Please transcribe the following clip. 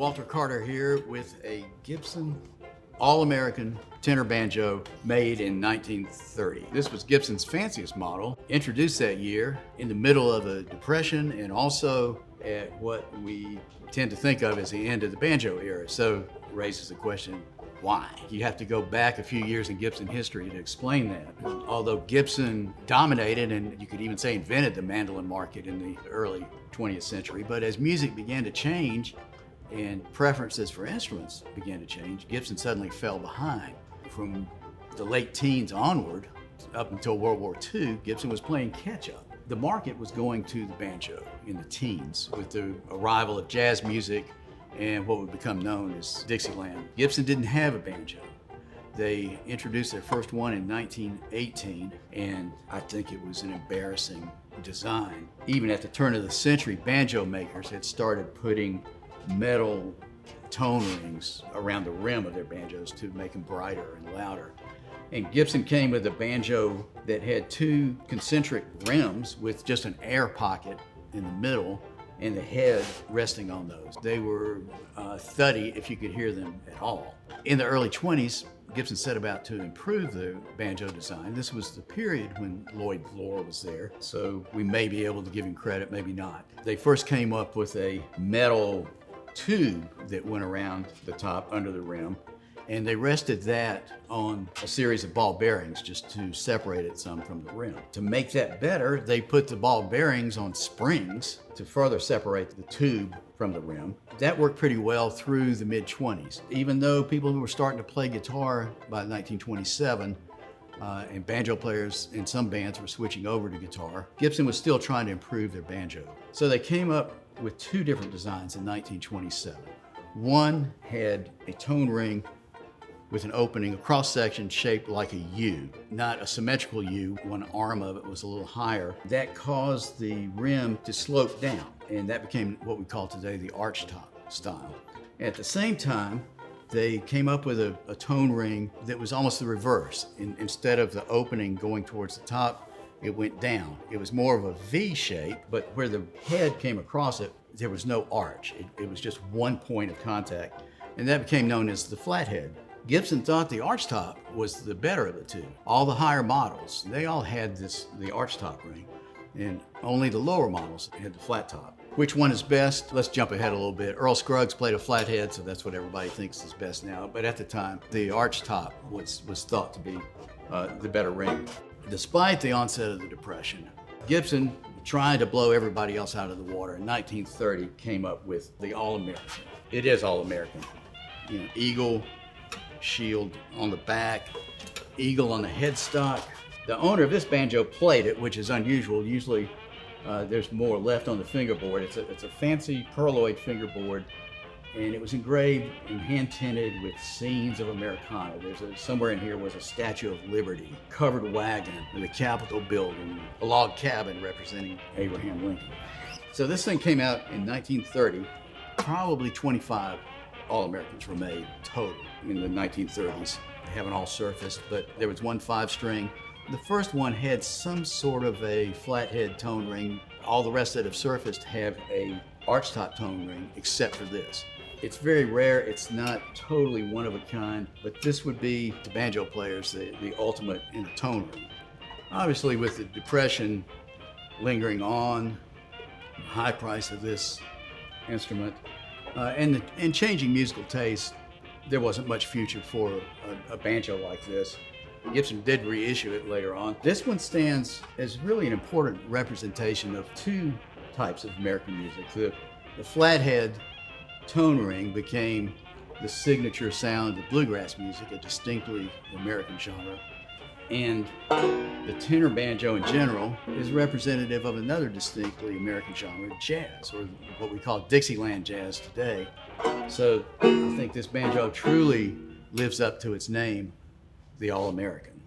Walter Carter here with a Gibson All-American tenor banjo made in 1930. This was Gibson's fanciest model, introduced that year in the middle of a depression and also at what we tend to think of as the end of the banjo era. So it raises the question, why? You have to go back a few years in Gibson history to explain that. Although Gibson dominated, and you could even say invented, the mandolin market in the early 20th century, but as music began to change and preferences for instruments began to change, Gibson suddenly fell behind. From the late teens onward, up until World War II, Gibson was playing catch-up. The market was going to the banjo in the teens with the arrival of jazz music and what would become known as Dixieland. Gibson didn't have a banjo. They introduced their first one in 1918, and I think it was an embarrassing design. Even at the turn of the century, banjo makers had started putting metal tone rings around the rim of their banjos to make them brighter and louder. And Gibson came with a banjo that had two concentric rims with just an air pocket in the middle and the head resting on those. They were thuddy if you could hear them at all. In the early 20s, Gibson set about to improve the banjo design. This was the period when Lloyd Lohr was there, so we may be able to give him credit, maybe not. They first came up with a metal tube that went around the top under the rim, and they rested that on a series of ball bearings just to separate it some from the rim. To make that better, they put the ball bearings on springs to further separate the tube from the rim. That worked pretty well through the mid-20s. Even though people who were starting to play guitar by 1927, and banjo players in some bands were switching over to guitar, Gibson was still trying to improve their banjo. So they came up with two different designs in 1927. One had a tone ring with an opening, a cross-section shaped like a U, not a symmetrical U. One arm of it was a little higher. That caused the rim to slope down, and that became what we call today the archtop style. At the same time, they came up with a tone ring that was almost the reverse. Instead of the opening going towards the top, it went down. It was more of a V shape, but where the head came across it, there was no arch. It was just one point of contact, and that became known as the flathead. Gibson thought the archtop was the better of the two. All the higher models, they all had the archtop ring, and only the lower models had the flat top. Which one is best? Let's jump ahead a little bit. Earl Scruggs played a flathead, so that's what everybody thinks is best now. But at the time, the archtop was thought to be the better ring. Despite the onset of the Depression, Gibson, trying to blow everybody else out of the water, in 1930 came up with the All-American. It is All-American. You know, eagle, shield on the back, eagle on the headstock. The owner of this banjo played it, which is unusual. Usually there's more left on the fingerboard. It's a fancy pearloid fingerboard, and it was engraved and hand-tinted with scenes of Americana. Somewhere in here was a Statue of Liberty, covered wagon with a Capitol building, a log cabin representing Abraham Lincoln. So this thing came out in 1930. Probably 25 All-Americans were made total in the 1930s. They haven't all surfaced, but there was one 5-string. The first one had some sort of a flathead tone ring. All the rest that have surfaced have a archtop tone ring, except for this. It's very rare, it's not totally one of a kind, but this would be, to banjo players, the ultimate in a tone ring. Obviously, with the Depression lingering on, the high price of this instrument, and changing musical taste, there wasn't much future for a banjo like this. Gibson did reissue it later on. This one stands as really an important representation of two types of American music. The flathead tone ring became the signature sound of bluegrass music, a distinctly American genre. And the tenor banjo in general is representative of another distinctly American genre, jazz, or what we call Dixieland jazz today. So I think this banjo truly lives up to its name, the All-American.